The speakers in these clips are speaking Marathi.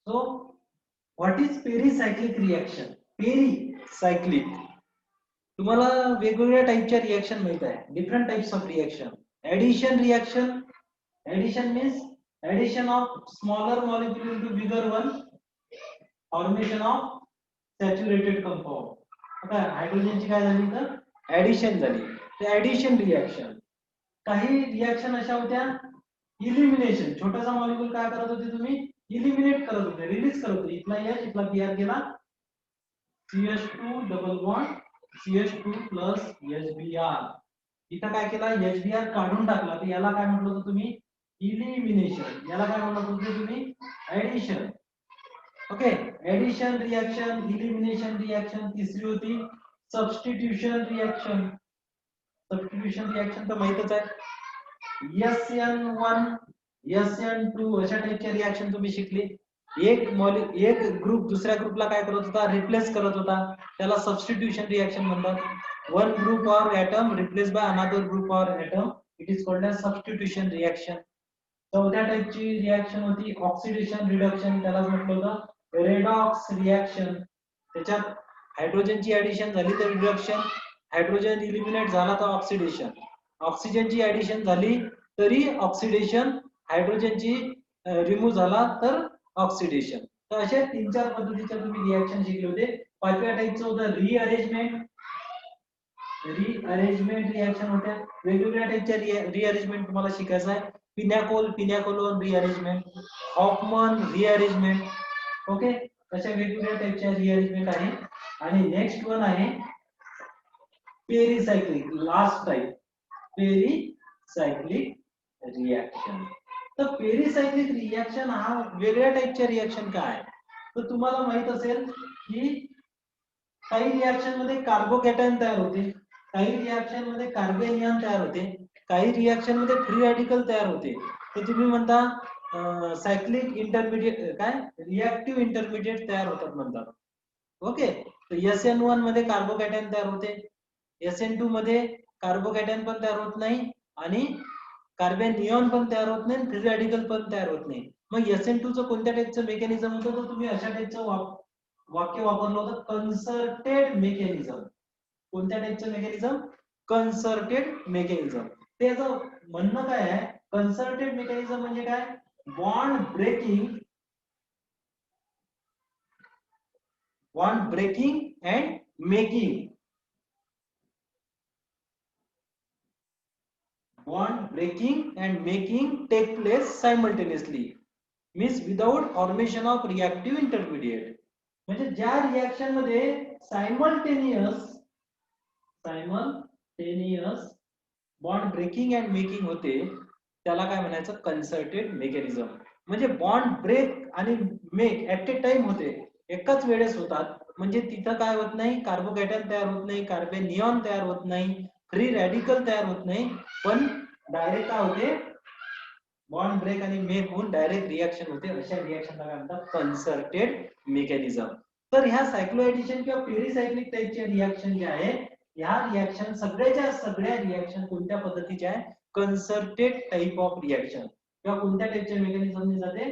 So, what is pericyclic reaction? Pericyclic. तुम्हाला वेगवेगळ्या टाइपच्या रिएक्शन माहित आहे. Different types of reaction. Addition reaction. Addition means addition of smaller molecule into bigger one. Formation of saturated compound. आता हायड्रोजनची काय झाली तर ऍडिशन झाली. ते ऍडिशन रिएक्शन. काही रिएक्शन अशा होत्या इलिमिनेशन. छोटासा मॉलिक्यूल काय करत होते तुम्ही इलिमिनेट करत होते, रिलीज करत होते. इथला H इथला Br गेला, CH2 double bond CH2 plus HBr. इथं काय केला HBr काढून टाकला, तर याला काय म्हटलं होतं तुम्ही इलिमिनेशन. याला काय म्हणत होते तुम्ही addition. Okay. Addition reaction, elimination reaction. तीसरी होती सबस्टिट्यूशन रिएक्शन. सबस्टिट्यूशन रिएक्शन तर माहितच आहे. SN1 SN2 अशा टाइपच्या रिएक्शन तुम्ही शिकले. एक ग्रुप दुसऱ्या ग्रुपला काय करत होता रिप्लेस करत होता, त्याला सबस्टिट्यूशन रिएक्शन म्हणतात. One group or atom replace by another group or atom, it is called as substitution reaction. चौथ्या टाइपची रिएक्शन होती ऑक्सिडेशन रिडक्शन. त्याला म्हटलं होतं रेडॉक्स रिएक्शन. त्याच्यात हायड्रोजनची ऍडिशन झाली तर रिडक्शन, हायड्रोजन इलिमिनेट झाला तर ऑक्सिडेशन, ऑक्सिजनची ऍडिशन झाली तरी ऑक्सिडेशन, हायड्रोजनची रिमूव्ह झाला तर ऑक्सिडेशन. तर अशा 3-4 पद्धतीच्या तुम्ही रिएक्शन शिकले होते. पाचव्या टाइपचं होतं रिअरेंजमेंट. रिअरेंजमेंट रिएक्शन होत्या. वेगवेगळ्या टाइपच्या रिअरेंजमेंट तुम्हाला शिकायचं आहे. Pinacolone rearrangement, Hofmann rearrangement. Okay. अशा वेगवेगळ्या टाइपच्या रिअरेंजमेंट आहे. आणि नेक्स्ट वन आहे pericyclic. Last type pericyclic reaction. तर पेरिसायक्लिक रिएक्शन हा वेगळ्या टाइपच्या रिएक्शन काय आहे तर तुम्हाला माहित असेल की काही रिएक्शन मध्ये कार्बोकॅटायन तयार होते, काही रिएक्शन मध्ये कार्बेनियन तयार होते, काही रिएक्शन मध्ये फ्री रॅडिकल तयार होते. तर तुम्ही म्हणता सायक्लिक इंटरमिडिएट काय रिएक्टिव्ह इंटरमिडिएट तयार होतात म्हणतात. ओके. तर SN1 मध्ये कार्बोकॅटायन तयार होते, SN2 मध्ये कार्बोकॅटायन पण तयार होत नाही आणि कार्बेनियन पण तयार होत नाही, फ्री रॅडिकल पण तयार होत नाही. मग SN2 चं कोणत्या टाइपचं मेकॅनिझम होतं तर तुम्ही अशा टाइपचं वाक्य वापरलं होतं कन्सर्टेड मेकॅनिझम. कोणत्या टाइपचं मेकॅनिझम कन्सर्टेड मेकॅनिझम. त्याचं म्हणणं काय आहे कन्सर्टेड मेकॅनिझम म्हणजे काय bond breaking and making. Bond breaking and making take place simultaneously. Means without formation of reactive intermediate. म्हणजे ज्या रिएक्शन मध्ये simultaneous bond breaking and making होते त्याला काय म्हणायचं कन्सर्टेड मेकॅनिझम. म्हणजे बॉन्ड ब्रेक आणि मेक ऍट ए टाइम होते, एकाच वेळेस होतात. म्हणजे तिथं काय होत नाही कार्बोकॅटायन तयार होत नाही, कार्बेनियन तयार होत नाही, फ्री रॅडिकल तयार होत नाही, पण डायरेक्ट काय होते बॉन्ड ब्रेक आणि मेक होऊन डायरेक्ट रिएक्शन होते. अशा रिएक्शनला काय म्हणतात कन्सर्टेड मेकॅनिझम. तर ह्या सायक्लोएडिशन किंवा पेरिसायक्लिक टाइपच्या रिएक्शन जे आहे ह्या रिएक्शन सगळ्या रिएक्शन कोणत्या पद्धतीच्या आहे कन्सर्टेड टाइप ऑफ रिएक्शन किंवा कोणत्या टाइपच्या मेकॅनिझमने जाते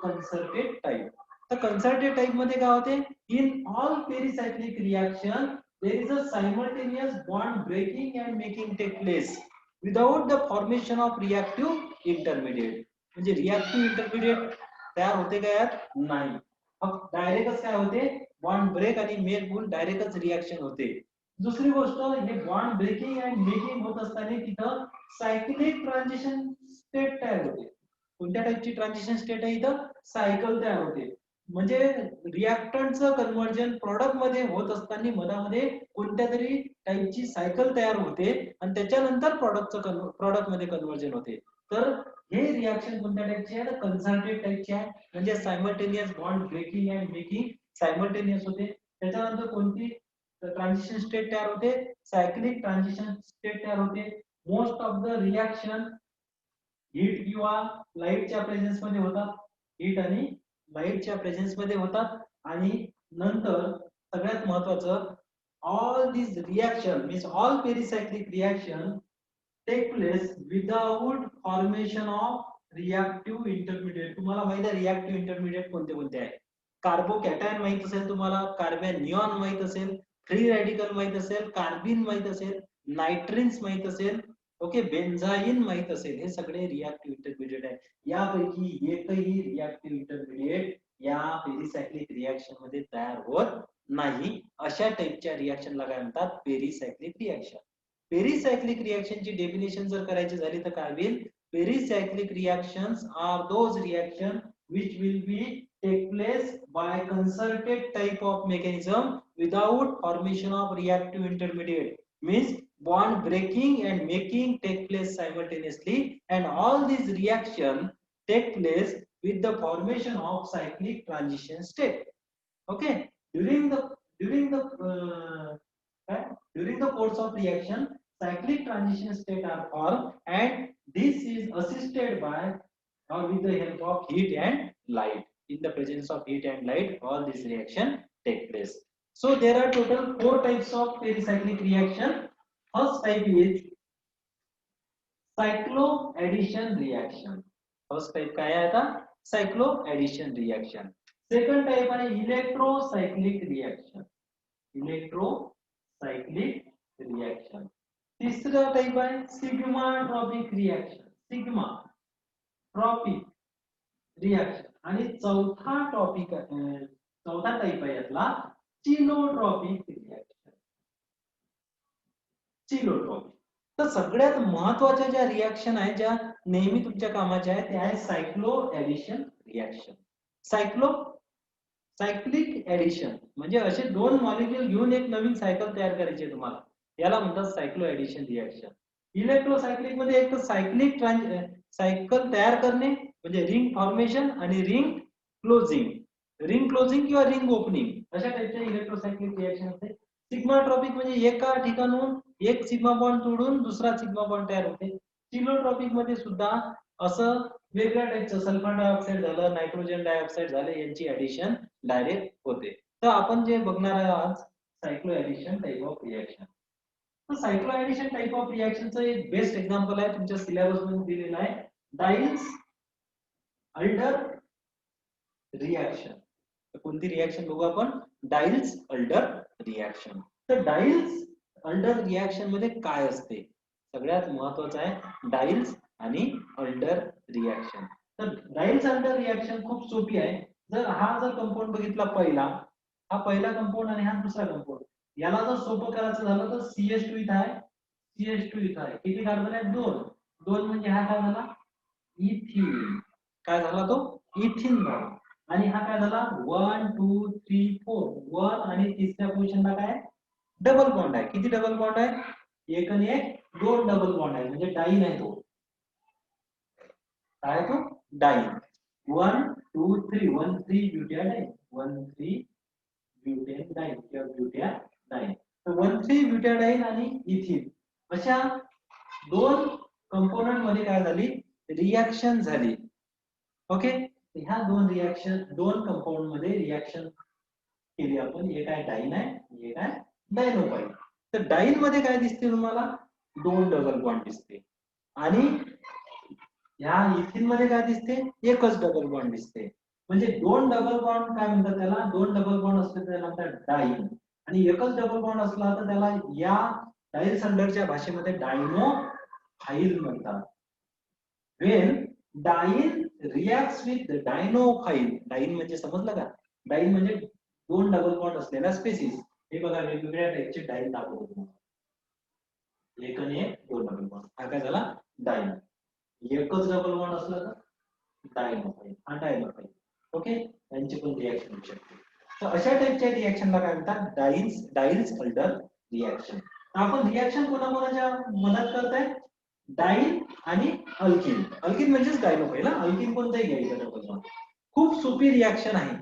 कन्सर्टेड टाइप. तर कन्सर्टेड टाइप मध्ये काय होते in all pericyclic reaction there is a simultaneous bond breaking and making take place without the formation of reactive intermediate. म्हणजे रिएक्टिव्ह इंटरमिडिएट तयार होते का यात नाही, डायरेक्टच काय होते बॉन्ड ब्रेक आणि मेक होऊन डायरेक्टच रिएक्शन होते. दुसरी गोष्ट हे बॉन्ड ब्रेकिंग अँड मेकिंग होत असताना तिथं सायक्लिक ट्रान्झिशन स्टेट तयार होते. कोणत्या टाइपची ट्रान्झिशन स्टेट आहे इथं सायकल तयार होते. म्हणजे रिएक्टंटचं कन्व्हर्जन प्रॉडक्ट मध्ये होत असताना मधामध्ये कोणत्या तरी टाइपची सायकल तयार होते आणि त्याच्यानंतर प्रॉडक्ट मध्ये कन्व्हर्जन होते. तर हे रिएक्शन कोणत्या टाइपचे आहे कन्सर्टेड टाइपचे आहे. म्हणजे simultaneous bond breaking and making simultaneous होते. त्याच्यानंतर कोणती ट्रान्झिशन स्टेट तयार होते सायक्लिक ट्रान्झिशन स्टेट तयार होते. Most of the reaction heat किंवा लाईटच्या प्रेझेन्स मध्ये होतात, हीट आणि लाईटच्या प्रेझेन्स मध्ये होतात. आणि नंतर सगळ्यात महत्वाचं all this reaction means all pericyclic reaction take place without formation of reactive intermediate. तुम्हाला माहिती आहे रिएक्टिव्ह इंटरमिडिएट कोणते कोणते आहे? कार्बोकॅटायन माहित असेल तुम्हाला, कार्बॅनियॉन माहित असेल, फ्री रॅडिकल माहित असेल, कार्बिन माहित असेल, नायट्रिन्स माहित असेल, ओके, बेन्झाईन माहित असेल. हे सगळे रिएक्टिव्ह इंटरमिडिएट आहे. यापैकी एकही रिएक्टिव्ह इंटरमिडिएट या पेरिसायक्लिक रिएक्शन मध्ये तयार होत नाही. अशा टाइपच्या रिएक्शनला काय म्हणतात? पेरिसायक्लिक रिएक्शन. पेरिसायक्लिक रिएक्शनची डेफिनेशन जर करायची झाली तर काय होईल? Pericyclic reactions are those reaction which will be take place by concerted type of mechanism without formation of reactive intermediate. Means bond breaking and making take place simultaneously, and all these reaction take place with the formation of cyclic transition state. Okay, during the course of reaction, cyclic transition state are formed, and this is assisted by or with the help of heat and light. In the presence of heat and light, all this reaction take place. So there are total 4 types of pericyclic reaction. First type is cycloaddition reaction. First type काय आहे आता? Cycloaddition reaction. Second type आहे electrocyclic reaction. Electrocyclic reaction. तिसरा टाइप आहे sigmatropic reaction. Sigmatropic reaction. आणि चौथा टाइप आहे यातला चिलोट्रॉपिक रिएक्शन. चिलोट्रॉपिक. तर सगळ्यात महत्त्वाच्या ज्या रिएक्शन आहेत ज्या नेहमी तुमच्या कामाच्या आहेत त्या आहे सायक्लोएडिशन रिएक्शन. सायक्लिक एडिशन म्हणजे असे दोन मॉलिक्यूल घेऊन एक नवीन सायकल तयार करायची आहे तुम्हाला, याला म्हणतात सायक्लोएडिशन रिएक्शन. इलेक्ट्रोसायक्लिक मध्ये एक तर सायकल तयार करणे म्हणजे रिंग फॉर्मेशन आणि रिंग क्लोजिंग किंवा रिंग ओपनिंग अशा टाइपच्या इलेक्ट्रोसायक्लिक रिएक्शन असते. सिग्माट्रॉपिक म्हणजे एका ठिकाणून एक सिग्मा बॉन्ड तोडून दुसरा सिग्मा बॉन्ड तयार होते. चिलोट्रॉपिक मध्ये सुद्धा असं वेगळ्या टाइपचं सल्फर डायऑक्साईड झालं, नायट्रोजन डायऑक्साईड झालं, यांची ऍडिशन डायरेक्ट होते. तर आपण जे बघणार आहे आज सायक्लोएडिशन टाइप ऑफ रिएक्शन. तर सायक्लोएडिशन टाइप ऑफ रिएक्शनचं एक बेस्ट एक्झाम्पल आहे तुमच्या सिलेबस मध्ये दिलेला आहे, डाईल्स अल्डर रिएक्शन. कोणती रिएक्शन बघू आपण? डाईल्स अल्डर रिएक्शन. तर डाईल्स अल्डर रिएक्शन मध्ये काय असते? सगळ्यात महत्त्वाचं आहे डाईल्स आणि अल्डर रिएक्शन. तर डाईल्स अल्डर रिएक्शन खूप सोपी आहे. हा जर कंपाऊंड बघितला हा पहिला कंपाऊंड आणि हा दुसरा कंपाऊंड, याला जर सोपं करायचं झालं तर CH2 इथं आहे, CH2 इथं आहे. किती कार्बन आहेत? 2 म्हणजे हा काय झाला? इथिन. काय झाला तो? इथिन झाला. आणि हा काय झाला? 1 2 3 4. 1 आणि तिसऱ्या पोझिशनला काय? डबल बॉन्ड आहे. किती डबल बॉन्ड आहे? एक आणि एक, 2 डबल बॉन्ड आहे म्हणजे डाईन आहे तो. काय तो? डाईन. 1 2 3 1 3 ब्युटॅडाईन, 1 3 ब्युटेनडाईन किंवा ब्युटॅडाईन. तर 1 3 ब्युटॅडाईन आणि इथिन अशा दोन कंपोनंट मध्ये काय झाली? रिएक्शन झाली. ओके, ह्या दोन कंपाऊंड मध्ये रिएक्शन केली आपण. एक आहे डाईन आहे, एक आहे डायनोबाईन. तर डाईन मध्ये काय दिसते तुम्हाला? 2 डबल बॉन्ड दिसते. आणि ह्या इथिन मध्ये काय दिसते? एकच डबल बॉन्ड दिसते. म्हणजे 2 डबल बॉन्ड काय म्हणतात त्याला? 2 डबल बॉन्ड असले तर त्याला म्हणतात डाईन, आणि एकच डबल बॉन्ड असला तर त्याला या डाईल्स अल्डरच्या भाषेमध्ये डायनोफाईल म्हणतात. When diene reacts with dienophile, diene म्हणजे समजलं का? डाईन म्हणजे 2 डबल बॉन्ड असलेला स्पेसिस. हे बघा वेगवेगळ्या टाइपचे डाईन दाखवतो. एक आणि एक, 2 डबल बॉन्ड. हा काय झाला? डाईन. एकच डबल बॉन्ड असला तर डायनोफाईल, हा डायनोफाईल. ओके, यांची पण रिएक्शन होऊ शकते. तर अशा टाइपच्या रिएक्शनला काय म्हणतात? डाईल्स अल्डर रिएक्शन. आपण रिएक्शन कोणाकोणाच्या मदत करताय? डाईन आणि अल्किन. अल्किन म्हणजेच डायनोफाईल. अल्किन कोणताही घ्यायचं डबल बॉन्ड. खूप सोपी रिएक्शन आहे.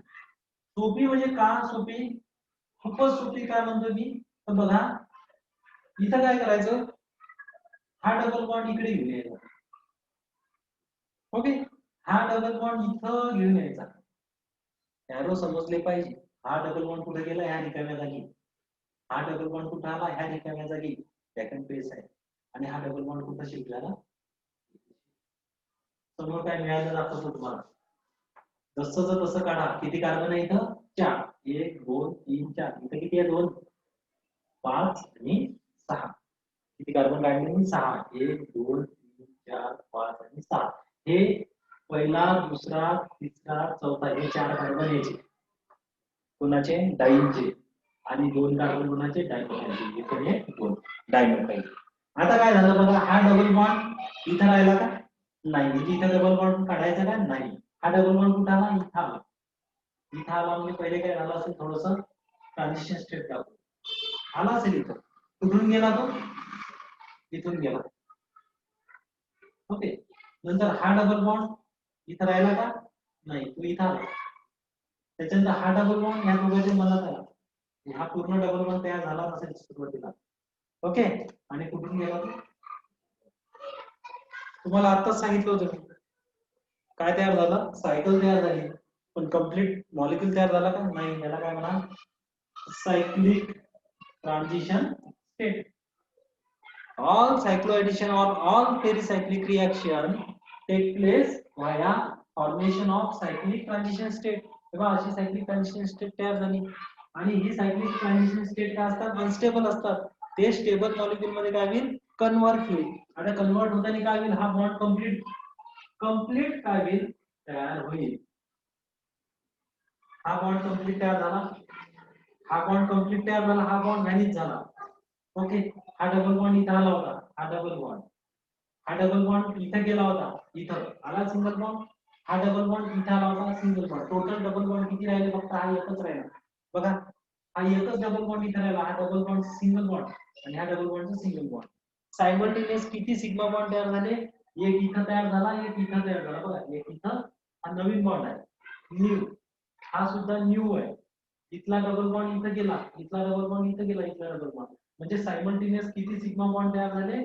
सोपी म्हणजे का सोपी? खूपच सोपी काय म्हणतो मी? तर बघा इथं काय करायचं? हा डबल बॉन्ड इकडे घेऊन यायचा. ओके, हा डबल बॉन्ड इथं घेऊन यायचा. एरो समजले पाहिजे. हा डबल बॉन्ड कुठे गेला? ह्या रिकाम्या जागी. हा डबल बॉन्ड कुठे आला? ह्या रिकाम्या जागी. सेकंड पेज आहे. आणि हा डबल बॉन्ड कुठे शिफ्ट शिकला ना. समोर काय मिळालं दाखवतो तुम्हाला. जसं तसं काढा. किती कार्बन आहे इथं? 4. 1 2 3 4. इथं किती आहे? 2 5 आणि 6. किती कार्बन काढले मी? 6. 1 2 3 4 5 आणि 6. हे पहिला, दुसरा, तिसरा, चौथा हे 4 कार्बन यायचे. कोणाचे? डाईनचे. आणि 2 कार्बन कोणाचे? डायमोफाईलचे. इथे हे 2 डायमोफाईल. आता काय झालं बघा, हा डबल बॉन्ड इथं राहिला का? नाही. म्हणजे इथं डबल बॉन्ड काढायचा का? नाही. हा डबल बॉन्ड कुठं आला? इथं आला. इथं आला म्हणजे पहिले काय झालं असेल, थोडंसं ट्रान्झिशन स्टेट दाखवतो. आला असेल इथं. कुठून गेला तो? इथून गेला. ओके. नंतर हा डबल बॉन्ड इथं राहिला का? नाही. तो इथं आला. त्याच्यानंतर हा डबल बॉन्ड या दोघांच्या मनात आला. हा पूर्ण डबल बॉन्ड तयार झाला नसेल सुरुवातीला. ओके. आणि कुठून गेला तो? तुम्हाला आत्ताच सांगितलं होतं मी. काय तयार झालं? सायकल तयार झाली. पण कंप्लीट मॉलिक्यूल तयार झाला का? नाही. याला काय म्हणा? Cyclic transition state. All cycloaddition or all pericyclic reaction take place via formation of cyclic transition state. तेव्हा अशी cyclic transition state तयार झाली. आणि ही cyclic transition state काय असतात? अनस्टेबल असतात. ते स्टेबल मॉलिक्यूल मध्ये काय होईल? कन्वर्ट होईल. आता कन्वर्ट होताना काय होईल? हा बॉन्ड कंप्लीट काय होईल? तयार होईल. हा बॉन्ड कंप्लीट तयार झाला. हा बॉन्ड कंप्लीट तयार झाला. हा बॉन्ड व्हॅनिश झाला. ओके. हा डबल बॉन्ड इथं आला होता. हा डबल बॉन्ड. हा डबल बॉन्ड इथं गेला होता. इथं आला सिंगल बॉन्ड. हा डबल बॉन्ड इथं आला होता. Single bond. Total double bond किती राहिले? फक्त हा एकच राहिला. बघा, हा एकच डबल बॉन्ड इथं राहिला. हा डबल बॉन्ड सिंगल बॉन्ड आणि हा डबल बॉन्डचा सिंगल बॉन्ड. सायमल्टेनियस किती सिग्मा बॉन्ड तयार झाले? एक इथं तयार झाला, एक इथं तयार झाला. बघा, एक इथं हा नवीन बॉन्ड आहे. न्यू. हा सुद्धा न्यू आहे. इथला डबल बॉन्ड इथं गेला, इथला डबल बॉन्ड इथं गेला, इथला डबल बॉन्ड. म्हणजे सायमल्टेनियस किती सिग्मा बॉन्ड तयार झाले?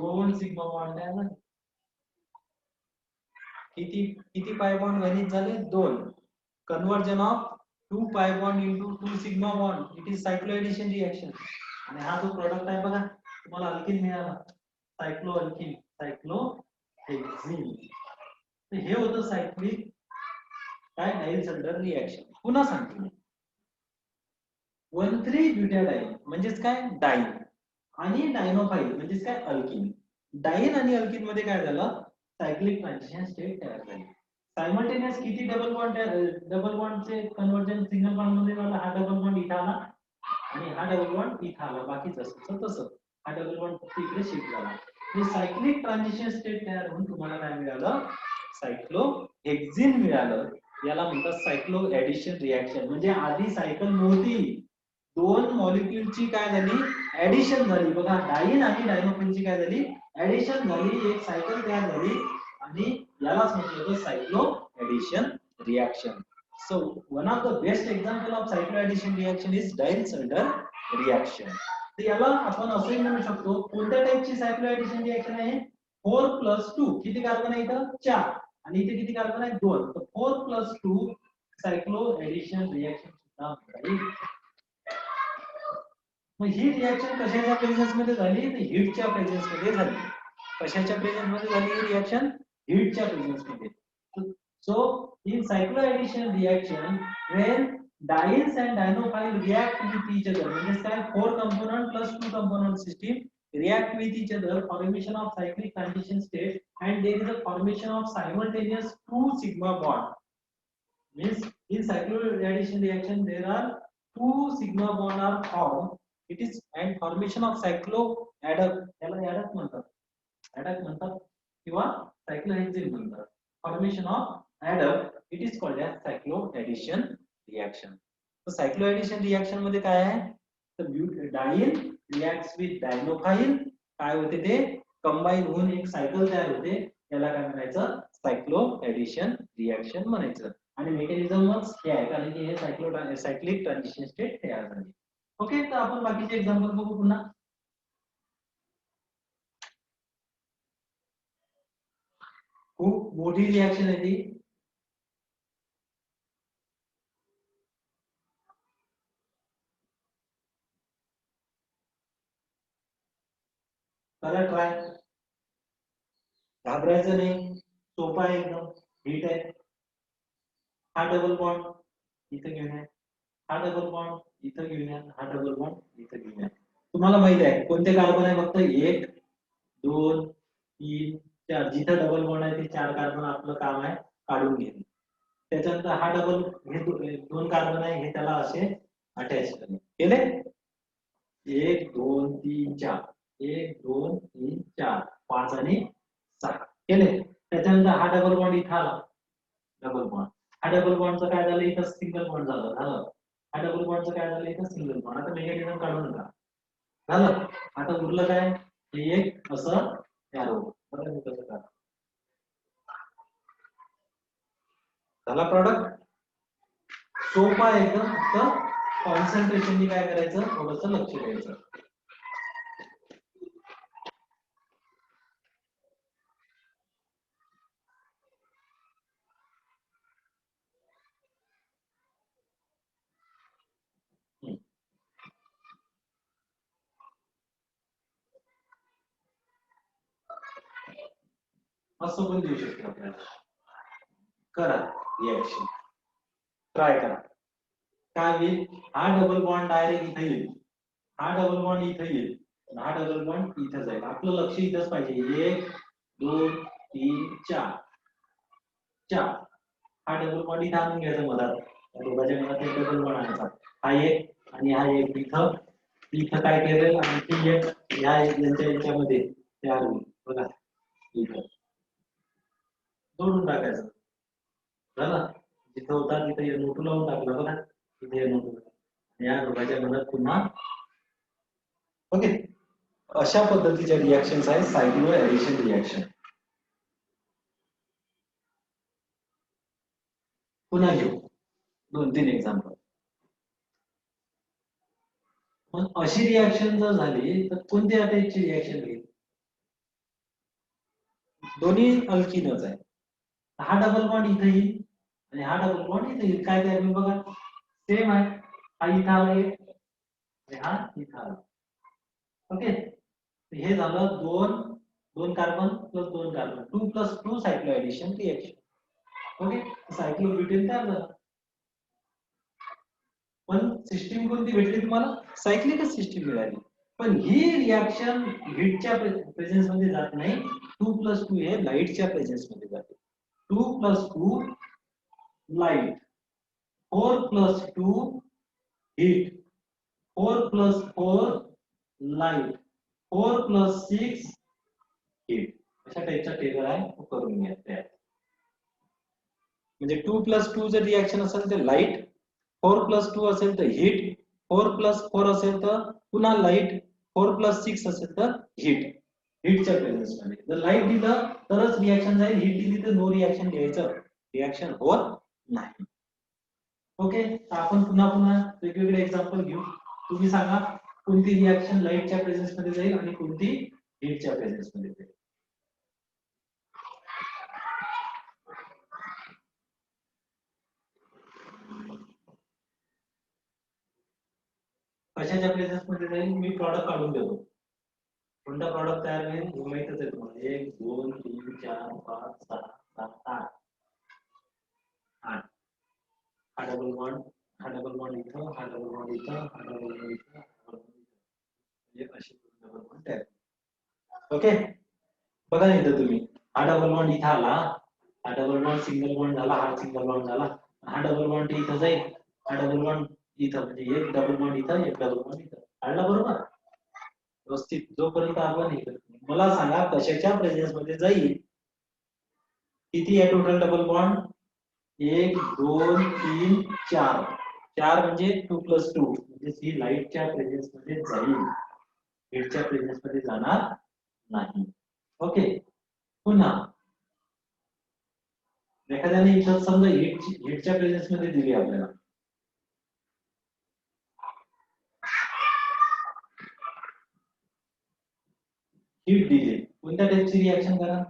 2 सिग्मा बॉन्ड तयार झाले. किती किती पाय बॉन्ड व्हॅनिश झाले? 2. Conversion of 2 pi bond into 2 sigma bond. It is cycloaddition reaction. आणि हा जो प्रोडक्ट आहे बघा, तुम्हाला अल्किन मिळाला. Cyclo alkene, cyclo hexene. तर हे होतं सायक्लिक काय? Diels Alder reaction. पुन्हा सांगतो मी. 1,3-ब्युटॅडाईन म्हणजेच काय? डाईन. आणि डायनोफाईल म्हणजेच काय? अल्किन. डाईन आणि अल्किन मध्ये काय झालं? सायक्लिक ट्रान्झिशन स्टेट तयार झाली. सायमल्टेनियस किती डबल बॉन्ड? डबल बॉन्डचे कन्वर्जन सिंगल बॉन्ड मध्ये झालं. हा डबल बॉन्ड इथं आला आणि हा डबल बॉन्ड इथं आला. बाकी जसं तसं हा डबल बॉन्ड फक्त इकडे शिफ्ट झाला. हे सायक्लिक ट्रान्झिशन स्टेट तयार होऊन तुम्हाला काय मिळालं? सायक्लोहेक्झिन मिळालं. याला म्हणतात सायक्लो ऍडिशन रिएक्शन. म्हणजे आधी सायकल नव्हती, 2 मॉलिक्यूलची काय झाली? ऍडिशन झाली. बघा, डाईन आणि डायनोफिलची काय झाली? ऍडिशन झाली. एक सायकल तयार झाली आणि यालाच म्हटलं जातं cyclo addition reaction. So one of the best example of cycloaddition reaction is Diels-Alder reaction. तर याला आपण असंही म्हणू शकतो, कोणत्या टाइपची सायक्लोएडिशन रिएक्शन आहे? 4+2. किती कार्बन आहे इथं? 4. आणि इथे किती कार्बन आहे? 2. तर 4+2 सायक्लोएडिशन रिएक्शन सुद्धा म्हणता. मग ही रिएक्शन कशाच्या प्रेझेन्स मध्ये झाली? तर हीटच्या प्रेझेन्स मध्ये झाली. कशाच्या प्रेझेन्स मध्ये झाली ही रिएक्शन? हीटच्या प्रेझेन्स मध्ये. So in cycloaddition reaction, when dienes and dienophile react with each other, म्हणजे काय? 4 component plus 2 component system react with each other, formation of cyclic transition state, and there is a formation of simultaneous 2 sigma bond. Means in cycloaddition reaction there are 2 sigma bond are formed. It is and formation of cycloadduct, याला adduct म्हणतात. adduct म्हणतात किंवा cyclohexane म्हणतात. Formation of adduct, it is called as cycloaddition reaction. So cycloaddition reaction मध्ये काय आहे? तर डाईन reacts with डायनोफाईल. काय होते ते? कंबाईन होऊन एक सायकल तयार होते. याला काय म्हणायचं? सायक्लोएडिशन रिएक्शन म्हणायचं. आणि मेकॅनिझमच हे आहे, कारण की हे सायक्लिक ट्रान्झिशन स्टेट तयार झाली. ओके. तर आपण बाकीचे एक्झाम्पल बघू पुन्हा. खूप मोठी रिएक्शन आहे ती. करा ट्राय. घाबरायचं नाही, सोपा आहे एकदम. हीट आहे, हा डबल बॉन्ड इथं घेऊया, हा डबल बॉन्ड इथं घेऊया, हा डबल बॉन्ड इथं घेऊया. तुम्हाला माहित आहे कोणते कार्बन आहे? फक्त 1 2 3 4. जिथं डबल बॉन्ड आहे ते 4 कार्बन आपलं काम आहे काढून घेणे. त्याच्यानंतर हा डबल हे दोन कार्बन आहे हे त्याला असे अटॅच करणे. केले? 1 2 3 4, 1 2 3 4 5 आणि 6 केले. त्याच्यानंतर हा डबल बॉन्ड इथं आला, डबल बॉन्ड. हा डबल बॉन्डचं काय झालं? इथं सिंगल बॉन्ड झालं. हा डबल बॉन्डचं काय झालं? इथं सिंगल बॉन्ड. आता मेकॅनिझम काढून नका. झालं. आता उरलं काय? हे एक असं एरो. बघा मी कसं करा. झाला प्रॉडक्ट. सोपा आहे एकदम. फक्त कॉन्सन्ट्रेशननी काय करायचं? थोडंसं लक्ष द्यायचं. असं पण देऊ शकतो आपल्याला. करा रिएक्शन, ट्राय करा. काय होईल? हा डबल बॉन्ड डायरेक्ट इथे येईल, हा डबल बॉन्ड इथे येईल, हा डबल बॉन्ड इथे जाईल. आपलं लक्ष इथंच पाहिजे. 1 2 3 4 4. हा डबल बॉन्ड इथं आणून घ्यायचा मधात. दोघांच्या मधात एक डबल बॉन्ड आणायचा. हा एक आणि हा एक इथं. इथं काय केलं? आणखी एक ह्या यांच्यामध्ये तयार होईल. बघा इथं जोडून टाकायचं. झालं. जिथं होता तिथे नोटू लावून टाकलं. बघा इथे नोटू. या दोघांच्या मधात पुन्हा. ओके. अशा पद्धतीच्या रिएक्शन्स आहेत सायक्लो ऍडिशन रिएक्शन. पुन्हा घेऊ 2-3 एक्झाम्पल. मग अशी रिएक्शन जर झाली तर कोणत्या टाईपची रिएक्शन होईल? दोन्ही अल्किनच आहे. हा डबल बॉन्ड इथे येईल आणि हा डबल बॉन्ड इथे येईल. काय तयार होईल बघा? सेम आहे. हा इथं आला एक आणि हा इथं आला. ओके. हे झालं दोन carbon plus 2 carbon, 2 + 2 cyclo addition reaction. Okay. Cyclobutane तयार झालं. पण सिस्टीम कोणती भेटली तुम्हाला? सायक्लिकच सिस्टीम मिळाली. पण ही रिएक्शन हीटच्या प्रेझेन्स मध्ये जात नाही. 2 + 2 हे लाईटच्या प्रेझेन्स मध्ये जाते. 2 + 2 लाईट, 4 + 2 हीट, 4 + 4 लाईट, 4 + 6 हीट. अशा टाईपचा टेबल आहे, तो करून घ्या तयार. म्हणजे 2 + 2 जर रिएक्शन असेल तर लाईट, 4 + 2 असेल तर हीट, 4 + 4 असेल तर पुन्हा लाईट, 4 + 6 असेल तर हीट. हीटच्या प्रेझेन्स मध्ये जर लाईट दिलं तरच रिएक्शन जाईल, हीट दिली तर नो रिएक्शन घ्यायचं, रिएक्शन होत नाही. ओके. तर आपण पुन्हा पुन्हा वेगवेगळे एक्झाम्पल घेऊ. तुम्ही सांगा कोणती रिएक्शन लाईटच्या प्रेझेन्स मध्ये जाईल आणि कोणती हीटच्या प्रेझेन्स मध्ये जाईल. कशाच्या प्रेझेन्स मध्ये जाईल? मी प्रॉडक्ट काढून देतो. कोणता प्रॉडक्ट तयार होईल हे माहितच आहे तुम्हाला. 1 2 3 4 5 6 7 8 8. हा डबल बॉन्ड, हा डबल बॉन्ड इथं, हा डबल बॉन्ड इथं, हा डबल बॉन्ड इथं, हा डबल बॉन्ड इथं. हे अशी डबल बॉन्ड तयार. ओके. बघा इथं तुम्ही, हा डबल बॉन्ड इथं आला, हा डबल बॉन्ड सिंगल बॉन्ड झाला, हा सिंगल बॉन्ड झाला, हा डबल बॉन्ड इथं जाईल, हा डबल बॉन्ड इथं, म्हणजे एक डबल बॉन्ड इथं, एक डबल बॉन्ड इथं. काढला बरोबर? व्यवस्थित. जोपर्यंत आपण हे करत नाही. मला सांगा कशाच्या प्रेझेन्स मध्ये जाईल? किती आहे टोटल डबल बॉन्ड? 1 2 3 4. 4 म्हणजे 2 + 2 म्हणजे ही लाईटच्या प्रेझेन्स मध्ये जाईल, हीटच्या प्रेझेन्स मध्ये जाणार नाही. ओके. पुन्हा एखाद्याने इथं समजा हीटच्या प्रेझेन्स मध्ये दिली आपल्याला, हीट दिली, कोणत्या टाईपची रिएक्शन करा?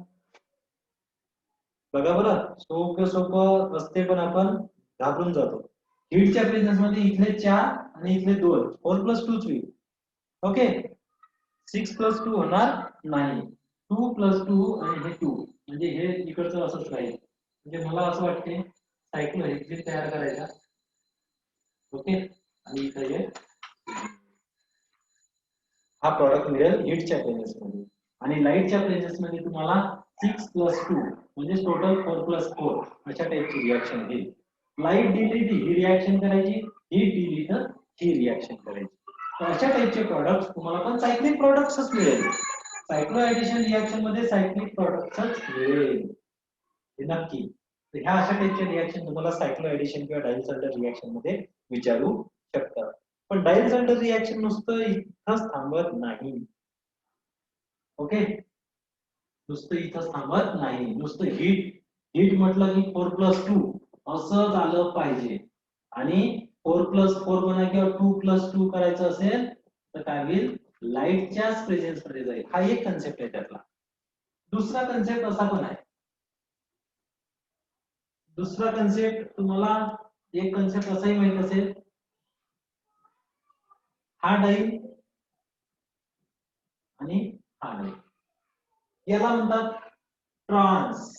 बघा बरं, सोपं सोपं असते पण आपण घाबरून जातो. हीटच्या प्रेझेन्स मध्ये इथले 4 आणि इथले 2, 4 + 2 होईल. ओके. 6 + 2 होणार नाही. 2 + 2 आणि हे 2 म्हणजे हे इकडचं असंच राहील. म्हणजे मला असं वाटते सायक्लोहेक्सेन तयार करायचा. ओके, आणि इथे हे हा प्रॉडक्ट मिळेल हीटच्या प्रेझेन्स मध्ये. आणि लाईटच्या प्रेझेन्स मध्ये तुम्हाला 6 + 2 म्हणजे टोटल 4 + 4 अशा टाइपची रिएक्शन येईल. लाईट दिली ती ही रिएक्शन करायची, हीट दिली तर ही रिएक्शन करायची. तर अशा टाइपचे प्रॉडक्ट्स तुम्हाला पण सायक्लिक प्रॉडक्ट्सच मिळेल. सायक्लो ऍडिशन रिएक्शन मध्ये सायक्लिक प्रॉडक्ट्सच मिळेल हे नक्की. तर ह्या अशा टाइपच्या रिएक्शन तुम्हाला सायक्लो ऍडिशन किंवा डायल्युसल्टर रिएक्शन मध्ये विचारू शकतात. पण डायल्युसल्टर रिएक्शन नुसतं इथंच थांबत नाही. ओके, नुसतं इथंच थांबत नाही. नुसतं हीट हीट म्हटलं की 4 + 2 असं झालं पाहिजे. आणि 4 + 4 म्हणा किंवा 2 + 2 करायचं असेल तर काय होईल, लाईटच्याच प्रेझेन्स मध्ये जाईल. हा एक कन्सेप्ट आहे त्यातला. दुसरा कन्सेप्ट असा पण आहे. दुसरा कन्सेप्ट तुम्हाला एक कन्सेप्ट असाही माहित असेल, हा डाईल आणि हा डाईल याला म्हणतात ट्रान्स.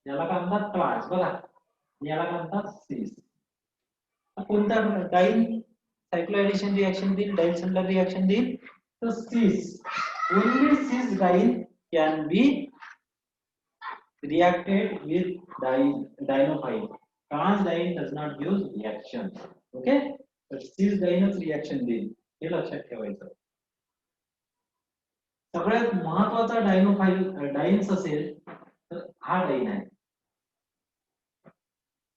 याला काय म्हणतात, ट्रान्स. बघा, याला काय म्हणतात, सीस. कोणता डाईल सायक्लो ऍडिशन रिएक्शन देईल, डायल्युसल्टर रिएक्शन देईल, तर cis. Only cis diene can be reacted with dienophile. Trans diene does not give reaction. Okay, तर cis डाईनच रिएक्शन देईल हे लक्षात ठेवायचं. सगळ्यात महत्वाचा डायनोफाईल डाईन्स असेल तर हा डाईन आहे,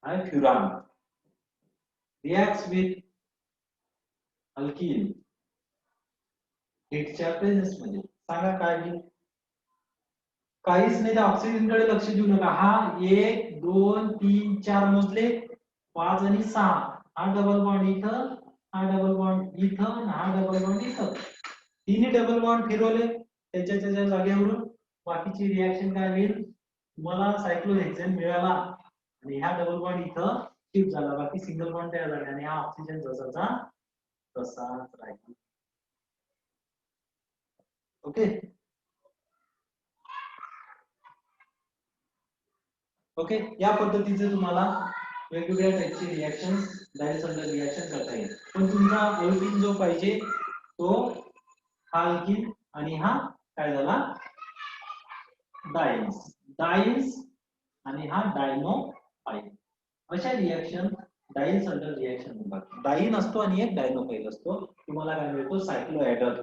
हा फ्युरान. रिएक्ट्स विथ अल्कीन हीटच्या प्रेझेन्स मध्ये. सांगा काय होईल? काहीच नाही, तर ऑक्सिजन कडे लक्ष देऊ नका. हा 1 2 3 4 मोजले, 5 आणि 6. हा डबल बॉन्ड इथं, हा डबल बॉन्ड इथं, हा डबल बॉन्ड इथं. तिन्ही डबल बॉन्ड फिरवले त्याच्या त्याच्या जागेवरून. बाकीची रिएक्शन काय होईल, तुम्हाला सायक्लोहेक्सेन मिळाला आणि हा डबल बॉन्ड इथं शिफ्ट झाला, बाकी सिंगल बॉन्ड तयार झाला आणि हा ऑक्सिजन जसाचा तसाच राहील. ओके, ओके, या पद्धतीचे तुम्हाला वेगवेगळ्या टाइपचे रिएक्शन्स डायल्युसल्टर रिएक्शन करता येईल. पण तुमचा अल्कीन जो पाहिजे तो हा अल्कीन आणि हा काय झाला, डाईन्स. डाईन्स आणि हा डायनोफाईल. अशा रिएक्शन डायल्युसल्टर रिएक्शन म्हणतात. डाईन असतो आणि एक डायनोफाईल असतो. तुम्हाला काय मिळतो, सायक्लोएडर.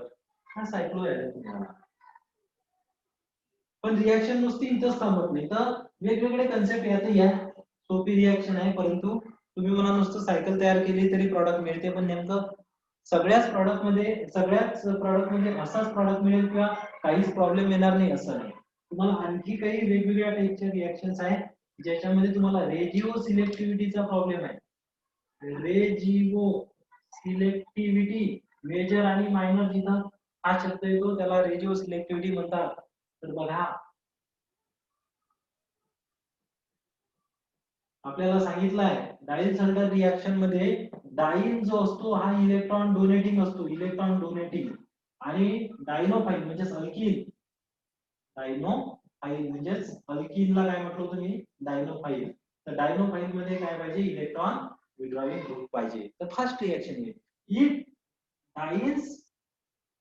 हा सायक्लोएडर तुम्हाला. पण रिएक्शन नुसती इथंच थांबत नाही, तर वेगवेगळे कन्सेप्ट यात या. सोपी रिएक्शन आहे, परंतु तुम्ही मला नुसतं सायकल तयार केली तरी प्रॉडक्ट मिळते. पण नेमकं सगळ्याच प्रॉडक्ट मध्ये असाच प्रॉडक्ट मिळेल किंवा काहीच प्रॉब्लेम येणार नाही असं नाही. तुम्हाला आणखी काही वेगवेगळ्या टाइपचे रिएक्शन्स आहेत ज्याच्यामध्ये तुम्हाला रेजिओ सिलेक्टिव्हिटीचा प्रॉब्लेम आहे. रेजिओ सिलेक्टिव्हिटी, मेजर आणि मायनर जिथं हा शब्द येतो त्याला रेजिओ सिलेक्टिव्हिटी म्हणतात. तर बघा, आपल्याला सांगितलं आहे डायल्युसल्टर रिएक्शन मध्ये डाईन जो असतो हा इलेक्ट्रॉन डोनेटिंग असतो, इलेक्ट्रॉन डोनेटिंग. आणि डायनोफाईल म्हणजे अल्कीन, डायनोफाईल म्हणजे अल्कीनला काय म्हटलं तुम्ही, डायनोफाईल. तर डायनोफाईल मध्ये काय पाहिजे, इलेक्ट्रॉन विड्रॉइंग ग्रुप पाहिजे. तर फर्स्ट रिएक्शन येईल if डाईन्स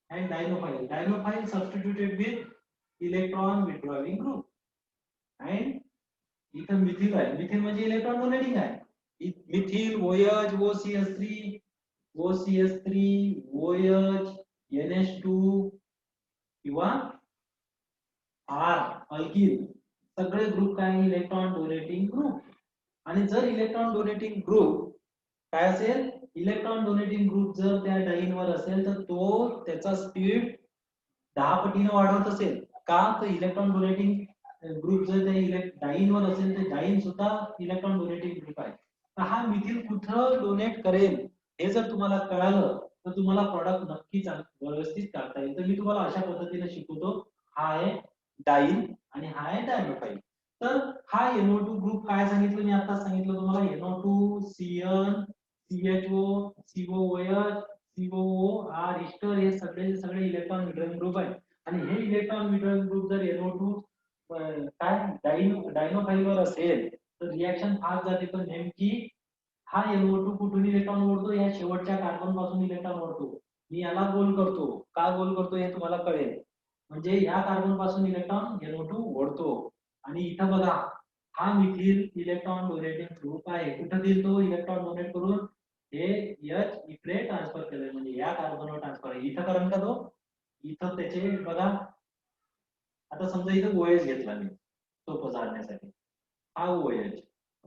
and dienophile. Dienophile substituted with electron withdrawing group. And इथं मिथिल आहे. मिथिल म्हणजे इलेक्ट्रॉन डोनेटिंग आहे. Methyl OH OCS3 OCS3 OH NH2 किंवा R अल्कीन, सगळे ग्रुप काय, इलेक्ट्रॉन डोनेटिंग ग्रुप. आणि जर इलेक्ट्रॉन डोनेटिंग ग्रुप काय असेल, इलेक्ट्रॉन डोनेटिंग ग्रुप जर त्या डाईनवर असेल तर तो त्याचा स्पीड 10 पटीने वाढवत असेल. का, तर इलेक्ट्रॉन डोनेटिंग ग्रुप जर त्या डाईनवर असेल तर डाईन सुद्धा इलेक्ट्रॉन डोनेटिंग ग्रुप आहे. तर हा मिथिल कुठं डोनेट करेल हे जर तुम्हाला कळालं तर तुम्हाला प्रॉडक्ट नक्कीच व्यवस्थित करता येईल. तर मी तुम्हाला अशा पद्धतीने शिकवतो. हा आहे डाईन आणि हा आहे डायनोफाईल. तर हा NO2 ग्रुप काय सांगितलं, मी आता सांगितलं तुम्हाला, NO2 CN CHO COOH COO R ester हे सगळे इलेक्ट्रॉन विड्रॉइंग ग्रुप आहे. आणि हे इलेक्ट्रॉन विड्रॉइंग ग्रुप जर NO2 काय डायनो फाईलवर असेल तर रिएक्शन फास्ट जाते, पण नेमकी हा NO2 कुठून इलेक्ट्रॉन ओढतो, या शेवटच्या कार्बन पासून इलेक्ट्रॉन ओढतो. मी याला गोल करतो, का गोल करतो हे तुम्हाला कळेल. म्हणजे या कार्बन पासून इलेक्ट्रॉन NO2 ओढतो. आणि इथं बघा हा मिथिल इलेक्ट्रॉन डोनेटिंग ग्रुप आहे. कुठं दिल तो इलेक्ट्रॉन डोनेट करून हे H इकडे ट्रान्सफर केलंय, म्हणजे या कार्बनवर ट्रान्सफर आहे. इथं करेल का तो, इथं त्याचे बघा. आता समजा इथं OH घेतला मी सोपं जाण्यासाठी, हा OH,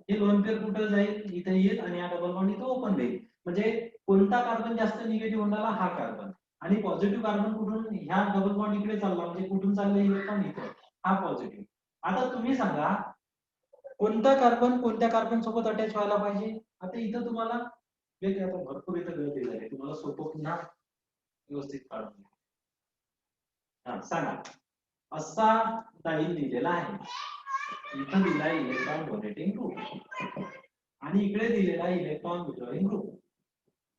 हे लोन पेअर कुठं जाईल, इथे येईल आणि हा डबल बॉन्ड इथं ओपन होईल. म्हणजे कोणता कार्बन जास्त निगेटिव्ह होणार, हा कार्बन. आणि पॉझिटिव्ह कार्बन कुठून, ह्या डबल बॉन्ड इकडे चालला, म्हणजे कुठून चाललं इलेक्ट्रॉन इथं, हा पॉझिटिव्ह. आता तुम्ही सांगा कोणता कार्बन कोणत्या कार्बन सोबत अटॅच व्हायला पाहिजे. आता इथं तुम्हाला आता भरपूर इथं गळत दिलं आहे, तुम्हाला सोपं पुन्हा व्यवस्थित काढून घ्या. हा सांगा, असा डाईल दिलेला आहे, इथं दिलाय इलेक्ट्रॉन डोनेटिंग ग्रुप आणि इकडे दिलेला इलेक्ट्रॉन विड्रॉइंग ग्रुप.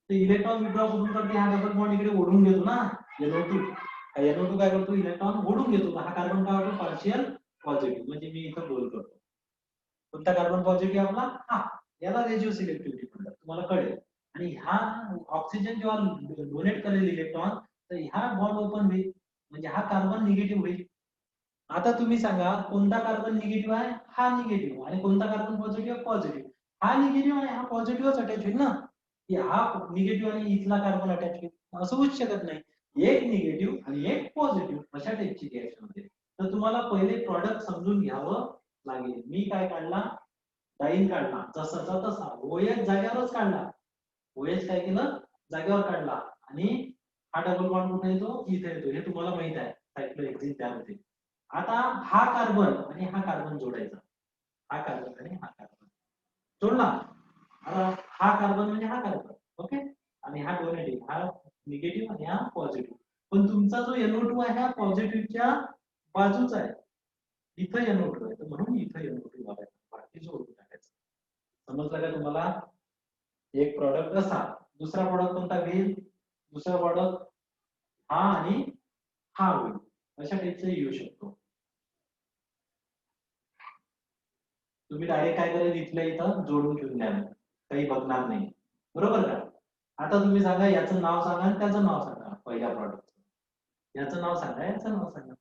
तर इलेक्ट्रॉन विड्रॉ कुठून करते, हा डबल बॉन्ड इकडे ओढून घेतो ना, NO2. NO2 काय करतो, इलेक्ट्रॉन ओढून घेतो, हा कार्बन काय होतो, पार्शियल पॉझिटिव्ह. म्हणजे मी इथं गोल करतो, कोणता कार्बन पॉझिटिव्ह आपला, हा, याला रेडिओ सिलेक्टिव्हिटी म्हणतात, तुम्हाला कळेल. आणि हा ऑक्सिजन जेव्हा डोनेट करेल इलेक्ट्रॉन, तर ह्या बॉन्ड ओपन होईल, म्हणजे हा कार्बन निगेटिव्ह होईल. आता तुम्ही सांगा कोणता कार्बन निगेटिव्ह आहे, हा निगेटिव्ह, आणि कोणता कार्बन पॉझिटिव्ह, पॉझिटिव्ह. हा निगेटिव्ह आहे, हा पॉझिटिव्हच अटॅच होईल ना, की हा निगेटिव्ह आणि इथला कार्बन अटॅच होईल, असं होऊच शकत नाही. एक निगेटिव्ह आणि एक पॉझिटिव्ह, अशा टाइपची रिएक्शन होते. तर तुम्हाला पहिले प्रॉडक्ट समजून घ्यावं लागेल. मी काय काढला, डाईन काढला, जसाचा तसा OH जागेवरच काढला. OH काय केलं, जागेवर काढला. आणि हा डबल बॉन्ड कुठे येतो, इथे येतो, हे तुम्हाला माहित आहे, सायक्लोहेक्सिन त्यामध्ये. आता हा कार्बन आणि हा कार्बन जोडायचा, हा कार्बन आणि हा कार्बन जोडला. आता हा कार्बन म्हणजे हा कार्बन, ओके. आणि हा डोनेटिव्ह, हा निगेटिव्ह आणि हा पॉझिटिव्ह. पण तुमचा जो NO2 आहे हा पॉझिटिव्हच्या बाजूचा आहे, इथं NO2 आहे, तर म्हणून इथं NO2 घालायचा, बाकी जोडून टाकायचं. समजलं का तुम्हाला. एक प्रॉडक्ट असा, दुसरा प्रॉडक्ट कोणता घेईल, दुसरा प्रॉडक्ट हा आणि हा होईल, अशा टाइपचा येऊ शकतो. तुम्ही डायरेक्ट काय करायचं, इथल्या इथं जोडून ठेवून द्या, काही बघणार नाही, बरोबर का. आता तुम्ही सांगा याचं नाव सांगा आणि त्याचं नाव सांगा, पहिल्या प्रॉडक्ट याचं नाव सांगा, याचं नाव सांगा.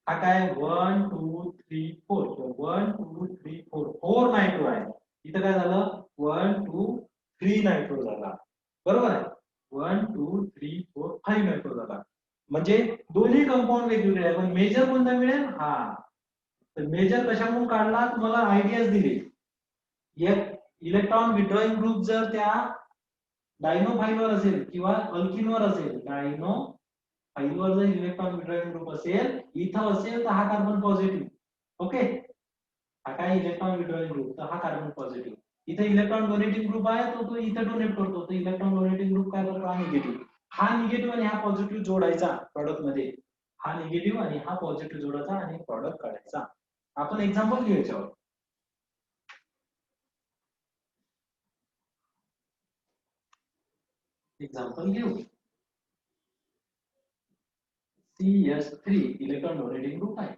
हा काय 1 2 3 4, 1 2 3 4, 4 नायट्रो आहे. इथं काय झालं, 1 2 3 नायट्रो झाला, बरोबर आहे. 1 2 3 4 5 नायट्रो झाला. म्हणजे दोन्ही कंपाऊंड वेगवेगळे आहे, पण मेजर कोणता मिळेल, हा. तर मेजर कशामुळे काढला, तुम्हाला आयडियाज दिली. एक इलेक्ट्रॉन विड्रॉइंग ग्रुप जर त्या डायनो फाईलवर असेल किंवा अल्किनवर असेल, डायनो फाईलवर जर इलेक्ट्रॉन विड्रॉइंग ग्रुप असेल, इथं असेल तर हा कार्बन पॉझिटिव्ह, ओके. हा काय इलेक्ट्रॉन विड्रॉइंग ग्रुप, तर हा कार्बन पॉझिटिव्ह. इथे इलेक्ट्रॉन डोनेटिंग ग्रुप आहे, तो इथे डोनेट करतो, तर इलेक्ट्रॉन डोनेटिंग ग्रुप काय करतो, हा निगेटिव्ह. हा निगेटिव्ह आणि हा पॉझिटिव्ह जोडायचा प्रॉडक्ट मध्ये, हा निगेटिव्ह आणि हा पॉझिटिव्ह जोडायचा आणि प्रॉडक्ट काढायचा. आपण एक्झाम्पल घेऊ याच्यावर. एक्झाम्पल घेऊ. CH3 इलेक्ट्रॉन डोनेटिंग ग्रुप आहे,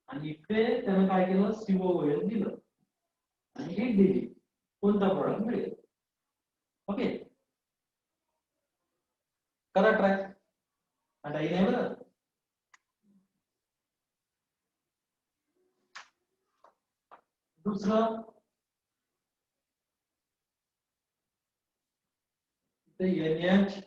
आणि इथे त्यानं काय केलं, COOH दिलं आणि हिट दिली, कोणता प्रॉडक्ट मिळेल, ओके. करा ट्राय, आता हे नाही बरं. दुसरं ते NH